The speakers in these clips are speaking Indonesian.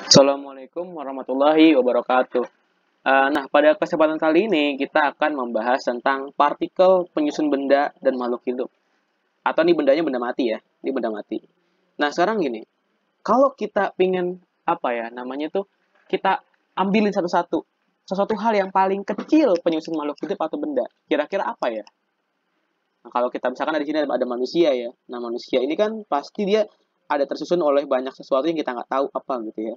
Assalamualaikum warahmatullahi wabarakatuh. Nah, pada kesempatan kali ini kita akan membahas tentang partikel penyusun benda dan makhluk hidup. Atau nih bendanya benda mati ya, ini benda mati. Nah, sekarang gini, kalau kita pingin apa ya namanya tuh, kita ambilin satu-satu, sesuatu hal yang paling kecil penyusun makhluk hidup atau benda. Kira-kira apa ya? Nah, kalau kita misalkan di sini ada manusia ya. Nah, manusia ini kan pasti dia ada tersusun oleh banyak sesuatu yang kita nggak tahu apa gitu ya.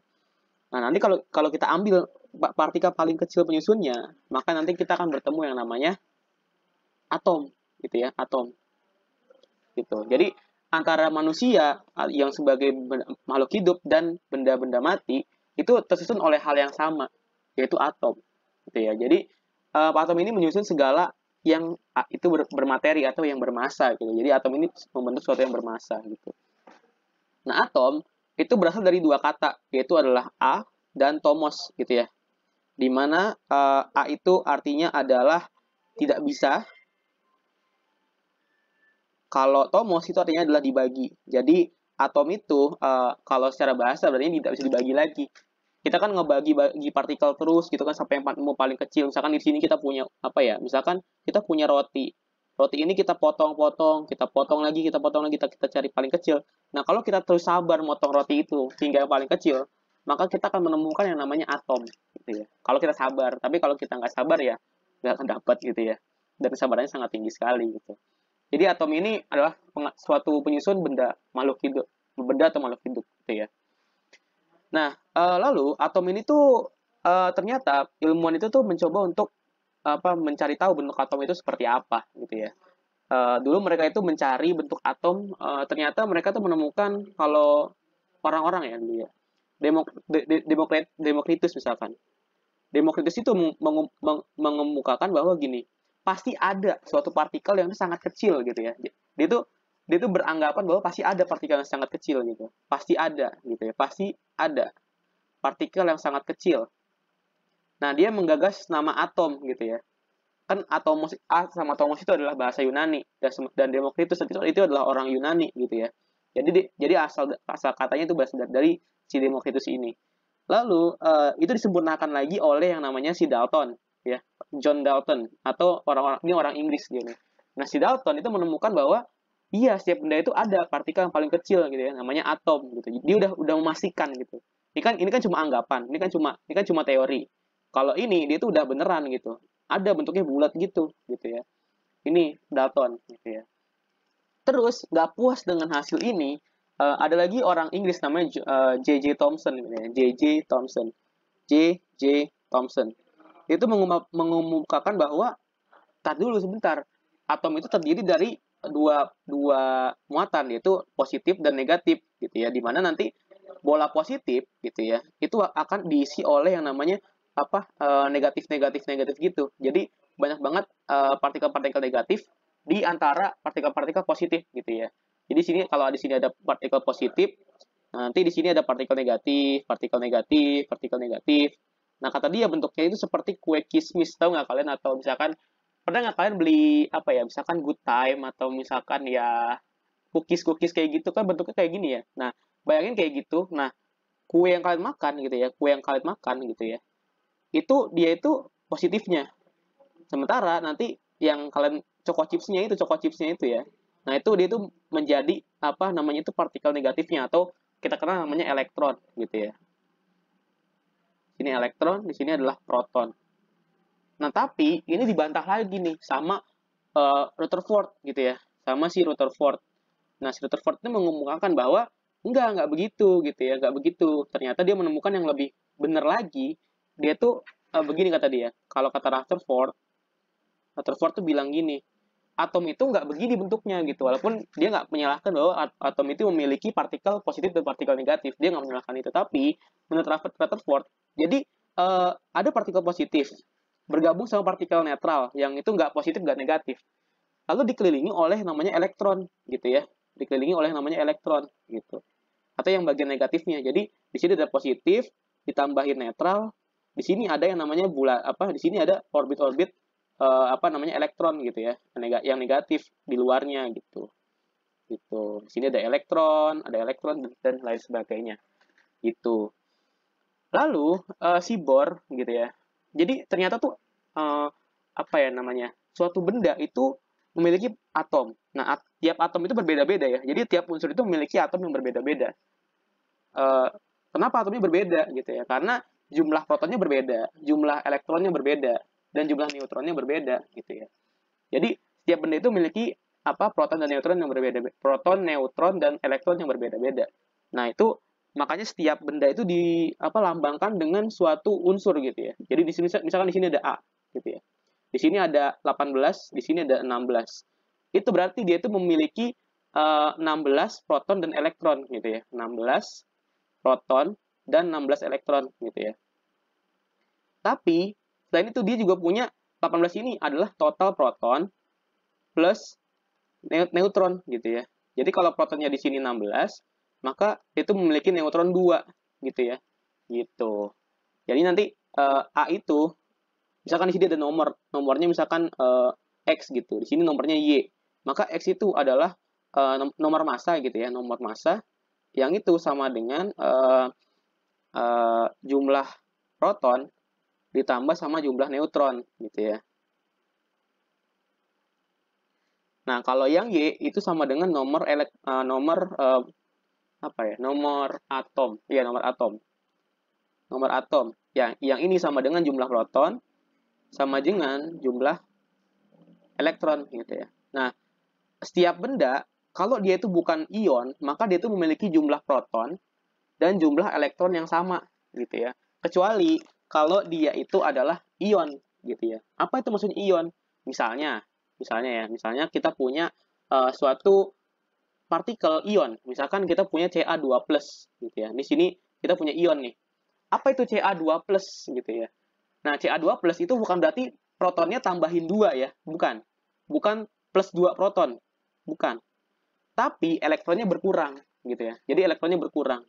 Nah, nanti kalau kalau kita ambil partikel paling kecil penyusunnya, maka nanti kita akan bertemu yang namanya atom, gitu ya, atom, gitu. Jadi antara manusia yang sebagai makhluk hidup dan benda-benda mati itu tersusun oleh hal yang sama, yaitu atom, gitu ya. Jadi atom ini menyusun segala yang itu bermateri atau yang bermassa, gitu. Jadi atom ini membentuk sesuatu yang bermassa, gitu. Nah, atom itu berasal dari dua kata, yaitu adalah A dan tomos, gitu ya. Di mana A itu artinya adalah tidak bisa, kalau tomos itu artinya adalah dibagi. Jadi atom itu kalau secara bahasa berarti tidak bisa dibagi lagi. Kita kan ngebagi-bagi partikel terus gitu kan sampai yang paling kecil. Misalkan di sini kita punya apa ya? Misalkan kita punya roti. Roti ini kita potong-potong, kita potong lagi, kita potong lagi, kita cari paling kecil. Nah, kalau kita terus sabar motong roti itu hingga yang paling kecil, maka kita akan menemukan yang namanya atom gitu ya. Kalau kita sabar, tapi kalau kita nggak sabar ya nggak akan dapat gitu ya. Dan kesabarannya sangat tinggi sekali gitu. Jadi atom ini adalah suatu penyusun benda atau makhluk hidup gitu ya. Nah, lalu atom ini tuh ternyata ilmuwan itu tuh mencoba untuk mencari tahu bentuk atom itu seperti apa gitu ya. Dulu mereka itu mencari bentuk atom, ternyata mereka tuh menemukan kalau orang-orang ya dulu ya, Demokritus misalkan. Demokritus itu mengemukakan bahwa gini, pasti ada suatu partikel yang sangat kecil gitu ya. Dia tuh beranggapan bahwa pasti ada partikel yang sangat kecil gitu. Pasti ada gitu ya. Pasti ada partikel yang sangat kecil. Nah, dia menggagas nama atom gitu ya. Kan atomos A sama atomos itu adalah bahasa Yunani dan Demokritus itu adalah orang Yunani gitu ya. Jadi asal katanya itu berasal dari si Demokritus ini. Lalu itu disempurnakan lagi oleh yang namanya si Dalton, ya, John Dalton atau orang-orang ini orang Inggris dia nih. Nah, si Dalton itu menemukan bahwa iya setiap benda itu ada partikel yang paling kecil gitu ya, namanya atom gitu. Dia udah memastikan gitu. Ini kan cuma anggapan, ini kan cuma teori. Kalau ini dia tuh udah beneran gitu. Ada bentuknya bulat gitu ya. Ini Dalton gitu ya. Terus nggak puas dengan hasil ini, ada lagi orang Inggris namanya J.J. Thomson, gitu ya. J.J. Thomson, J.J. Thomson. Itu mengumumkakan bahwa, tar dulu sebentar, atom itu terdiri dari dua dua muatan yaitu positif dan negatif gitu ya. Dimana nanti bola positif gitu ya itu akan diisi oleh yang namanya negatif negatif negatif gitu. Jadi banyak banget partikel-partikel negatif di antara partikel-partikel positif gitu ya. Jadi sini kalau di sini ada partikel positif, nanti di sini ada partikel negatif, partikel negatif, partikel negatif. Nah, kata dia bentuknya itu seperti kue kismis, tahu nggak kalian? Atau misalkan pernah nggak kalian beli apa ya? Misalkan Good Time atau misalkan ya cookies-cookies kayak gitu kan bentuknya kayak gini ya. Nah, bayangin kayak gitu. Nah, kue yang kalian makan gitu ya, kue yang kalian makan gitu ya, itu dia itu positifnya. Sementara nanti yang kalian choco chipsnya itu ya, nah itu dia itu menjadi apa namanya itu partikel negatifnya atau kita kenal namanya elektron gitu ya. Sini elektron, di sini adalah proton. Nah, tapi ini dibantah lagi nih sama Rutherford gitu ya, sama si Rutherford. Nah, si Rutherford ini mengumumkan bahwa enggak begitu gitu ya, enggak begitu. Ternyata dia menemukan yang lebih benar lagi. Dia tuh begini kata dia. Kalau kata Rutherford, Rutherford tuh bilang gini, atom itu nggak begini bentuknya gitu. Walaupun dia nggak menyalahkan bahwa atom itu memiliki partikel positif dan partikel negatif. Dia nggak menyalahkan itu. Tapi menurut Rutherford, jadi ada partikel positif bergabung sama partikel netral yang itu nggak positif nggak negatif. Lalu dikelilingi oleh namanya elektron gitu ya, dikelilingi oleh namanya elektron gitu, atau yang bagian negatifnya. Jadi di sini ada positif ditambahin netral, di sini ada yang namanya bulat di sini ada orbit-orbit namanya elektron gitu ya, yang negatif di luarnya gitu gitu. Di sini ada elektron dan lain sebagainya gitu. Lalu si Bohr gitu ya. Jadi ternyata tuh apa ya namanya? Suatu benda itu memiliki atom. Nah, tiap atom itu berbeda-beda ya. Jadi tiap unsur itu memiliki atom yang berbeda-beda. Eh, Kenapa atomnya berbeda gitu ya? Karena jumlah protonnya berbeda, jumlah elektronnya berbeda, dan jumlah neutronnya berbeda gitu ya. Jadi setiap benda itu memiliki apa proton dan neutron yang berbeda, proton, neutron dan elektron yang berbeda-beda. Nah itu makanya setiap benda itu di apa lambangkan dengan suatu unsur gitu ya. Jadi di sini misalkan di sini ada A gitu ya. Di sini ada 18, di sini ada 16. Itu berarti dia itu memiliki 16 proton dan elektron gitu ya. 16 proton dan 16 elektron gitu ya. Tapi selain itu dia juga punya 18 ini adalah total proton plus neutron gitu ya. Jadi kalau protonnya di sini 16, maka itu memiliki neutron 2 gitu ya. Gitu. Jadi nanti A itu misalkan di sini ada nomornya misalkan X gitu. Di sini nomornya Y. Maka X itu adalah nomor massa gitu ya, nomor massa yang itu sama dengan jumlah proton ditambah sama jumlah neutron gitu ya. Nah, kalau yang Y itu sama dengan nomor apa ya? Nomor atom. Iya, nomor atom. Nomor atom. Ya, yang ini sama dengan jumlah proton sama dengan jumlah elektron gitu ya. Nah, setiap benda kalau dia itu bukan ion, maka dia itu memiliki jumlah proton dan jumlah elektron yang sama gitu ya. Kecuali kalau dia itu adalah ion gitu ya. Apa itu maksudnya ion? Misalnya kita punya suatu partikel ion. Misalkan kita punya Ca2+ gitu ya. Di sini kita punya ion nih. Apa itu Ca2+ gitu ya? Nah, Ca2+ itu bukan berarti protonnya tambahin 2 ya, bukan. Bukan plus 2 proton, bukan. Tapi elektronnya berkurang gitu ya. Jadi elektronnya berkurang.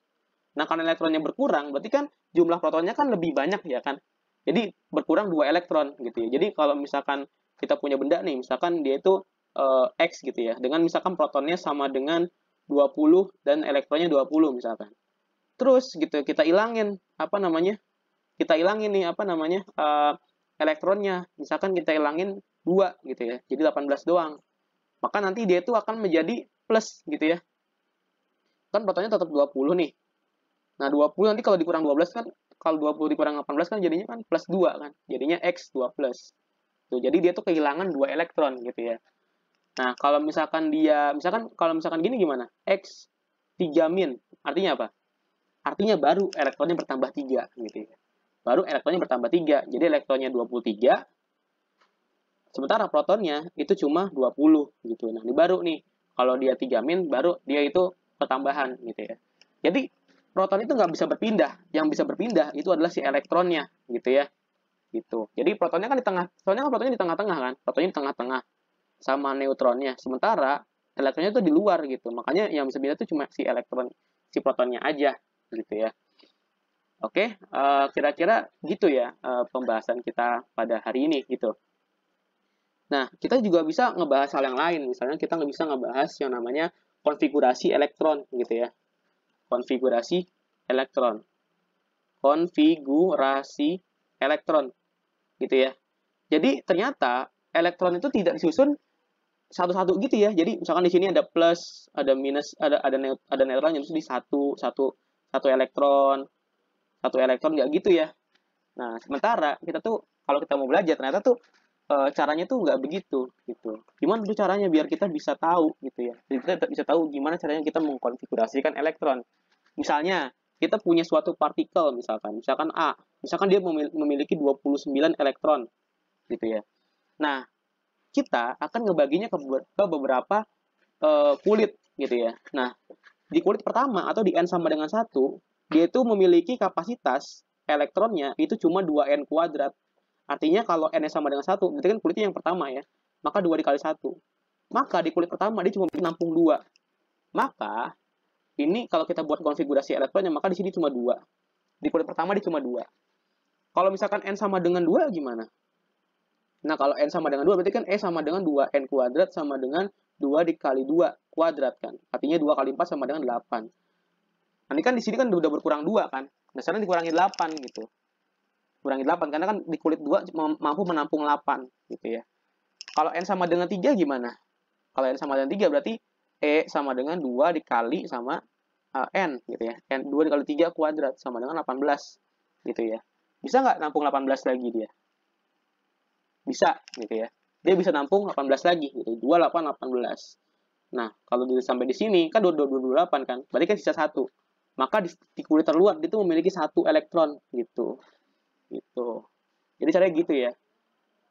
Nah, karena elektronnya berkurang, berarti kan jumlah protonnya kan lebih banyak ya kan. Jadi berkurang 2 elektron gitu ya. Jadi kalau misalkan kita punya benda nih, misalkan dia itu X gitu ya. Dengan misalkan protonnya sama dengan 20 dan elektronnya 20 misalkan. Terus gitu kita ilangin apa namanya? Kita ilangin nih apa namanya? Elektronnya. Misalkan kita ilangin 2 gitu ya. Jadi 18 doang. Maka nanti dia itu akan menjadi plus gitu ya. Kan protonnya tetap 20 nih. Nah, 20 nanti kalau dikurang 12 kan, kalau 20 dikurang 18 kan jadinya kan plus 2 kan. Jadinya X 2 plus. Tuh, jadi dia tuh kehilangan 2 elektron gitu ya. Nah, kalau misalkan kalau misalkan gini gimana? X 3 min. Artinya apa? Artinya baru elektronnya bertambah 3 gitu ya. Baru elektronnya bertambah 3. Jadi elektronnya 23, sementara protonnya itu cuma 20 gitu. Nah, ini baru nih. Kalau dia 3 min, baru dia itu pertambahan gitu ya. Jadi proton itu nggak bisa berpindah. Yang bisa berpindah itu adalah si elektronnya gitu ya. Gitu. Jadi protonnya kan di tengah, soalnya kan protonnya di tengah-tengah kan. Protonnya di tengah-tengah sama neutronnya. Sementara elektronnya itu di luar gitu. Makanya yang bisa pindah itu cuma si protonnya aja gitu ya. Oke, kira-kira gitu ya pembahasan kita pada hari ini gitu. Nah, kita juga bisa ngebahas hal yang lain. Misalnya kita nggak bisa ngebahas yang namanya konfigurasi elektron gitu ya. Konfigurasi elektron. Konfigurasi elektron gitu ya. Jadi ternyata elektron itu tidak disusun satu-satu gitu ya. Jadi misalkan di sini ada plus, ada minus, ada neutron yang di satu elektron nggak gitu ya. Nah, sementara kita tuh kalau kita mau belajar ternyata tuh caranya tuh nggak begitu gitu. Gimana tuh caranya biar kita bisa tahu gitu ya. Jadi kita bisa tahu gimana caranya kita mengkonfigurasikan elektron. Misalnya kita punya suatu partikel misalkan A, misalkan dia memiliki 29 elektron gitu ya. Nah, kita akan ngebaginya ke beberapa kulit gitu ya. Nah, di kulit pertama atau di N sama dengan 1, dia itu memiliki kapasitas elektronnya itu cuma 2N kuadrat. Artinya kalau N sama dengan 1, berarti kan kulitnya yang pertama ya. Maka 2 dikali 1. Maka di kulit pertama dia cuma menampung 2. Maka ini kalau kita buat konfigurasi elektronnya, maka di sini cuma 2. Di kulit pertama dia cuma 2. Kalau misalkan N sama dengan 2 gimana? Nah, kalau N sama dengan 2 berarti kan E sama dengan 2N kuadrat sama dengan 2 dikali 2 kuadrat kan. Artinya 2 kali 4 sama dengan 8. Nah, ini kan di sini kan udah berkurang 2 kan. Dasarnya dikurangi 8 gitu. Kurangi 8 karena kan di kulit 2 mampu menampung 8 gitu ya. Kalau N sama dengan 3 gimana? Kalau N sama dengan 3 berarti E sama dengan 2 dikali sama N gitu ya. N 2 dikali 3 kuadrat sama dengan 18 gitu ya. Bisa nggak nampung 18 lagi dia? Bisa gitu ya. Dia bisa nampung 18 lagi gitu. 28, 18. Nah, kalau sampai di sini kan 28 kan. Berarti kan sisa 1. Maka di kulit terluar itu memiliki 1 elektron gitu. Gitu. Jadi caranya gitu ya.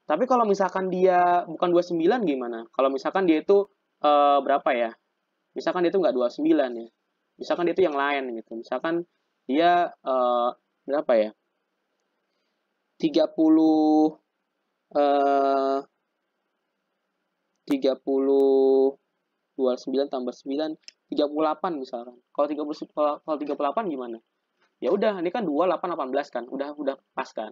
Tapi kalau misalkan dia bukan 29 gimana? Kalau misalkan dia itu berapa ya? Misalkan dia itu nggak 29 ya. Misalkan dia itu yang lain gitu. Misalkan dia berapa ya? 30 eh 29 tambah 9 38 misalkan. Kalau 38 gimana? Ya udah, ini kan 28 18 kan. Udah pas kan.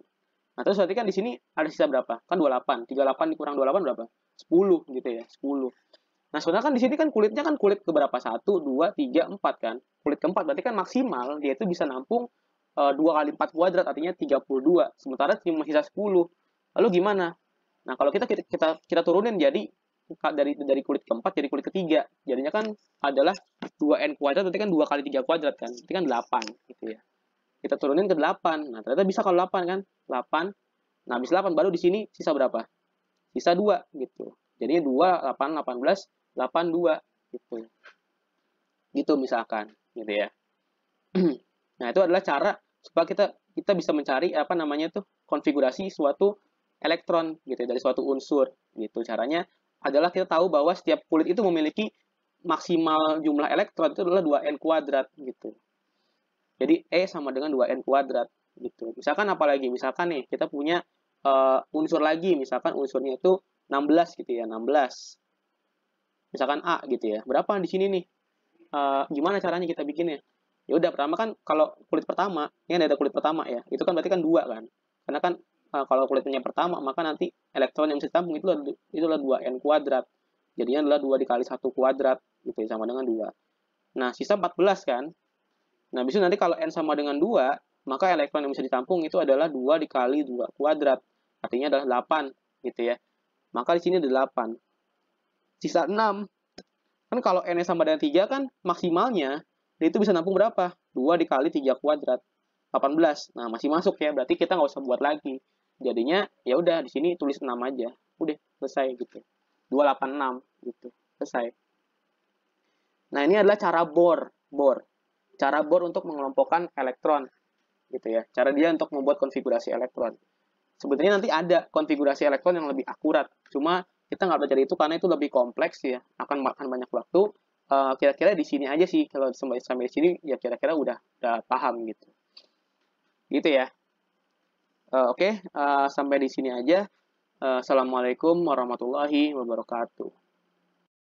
Nah, terus berarti kan di sini ada sisa berapa? Kan 28. 38 dikurang 28 berapa? 10 gitu ya, 10. Nah, sebenarnya kan di sini kan kulitnya kan kulit keberapa? 1, 2, 3, 4 kan. Kulit keempat berarti kan maksimal dia itu bisa nampung 2 kali 4 kuadrat artinya 32. Sementara cuma sisa 10. Lalu gimana? Nah, kalau kita turunin jadi dari kulit keempat jadi kulit ketiga. Jadinya kan adalah 2n kuadrat berarti kan 2 kali 3 kuadrat kan. Berarti kan 8 gitu ya. Kita turunin ke 8. Nah, ternyata bisa kalau 8 kan. 8. Nah, habis 8 baru di sini sisa berapa? Sisa 2 gitu. Jadi 2 8 18 8 2 gitu. Gitu misalkan gitu ya. Nah, itu adalah cara supaya kita bisa mencari apa namanya tuh konfigurasi suatu elektron gitu ya, dari suatu unsur gitu. Caranya adalah kita tahu bahwa setiap kulit itu memiliki maksimal jumlah elektron itu adalah 2n kuadrat gitu. Jadi E sama dengan 2n kuadrat gitu. Misalkan apalagi? Misalkan nih kita punya unsur lagi, misalkan unsurnya itu 16 gitu ya, 16. Misalkan A gitu ya. Berapa di sini nih? Gimana caranya kita bikinnya? Ya udah, pertama kan kalau kulit pertama, ini ada kulit pertama ya. Itu kan berarti kan 2 kan. Karena kan kalau kulitnya pertama, maka nanti elektron yang bisa ditampung itu adalah 2n kuadrat. Jadinya adalah 2 dikali 1 kuadrat gitu ya, sama dengan 2. Nah, sisa 14 kan. Nah, bisa nanti kalau n sama dengan 2, maka elektron yang bisa ditampung itu adalah 2 dikali 2 kuadrat. Artinya adalah 8 gitu ya. Maka di sini ada 8. Sisa 6. Kan kalau n sama dengan 3 kan maksimalnya dia itu bisa nampung berapa? 2 dikali 3 kuadrat. 18. Nah, masih masuk ya. Berarti kita nggak usah buat lagi. Jadinya ya udah di sini tulis 6 aja. Udah selesai gitu. 286 gitu. Selesai. Nah, ini adalah cara Bohr. Cara Bohr untuk mengelompokkan elektron gitu ya. Cara dia untuk membuat konfigurasi elektron. Sebetulnya nanti ada konfigurasi elektron yang lebih akurat. Cuma kita nggak belajar itu karena itu lebih kompleks ya, akan makan banyak waktu. Kira-kira di sini aja sih, kalau sampai di sini ya kira-kira udah paham gitu. Gitu ya. Oke, sampai di sini aja. Assalamualaikum warahmatullahi wabarakatuh.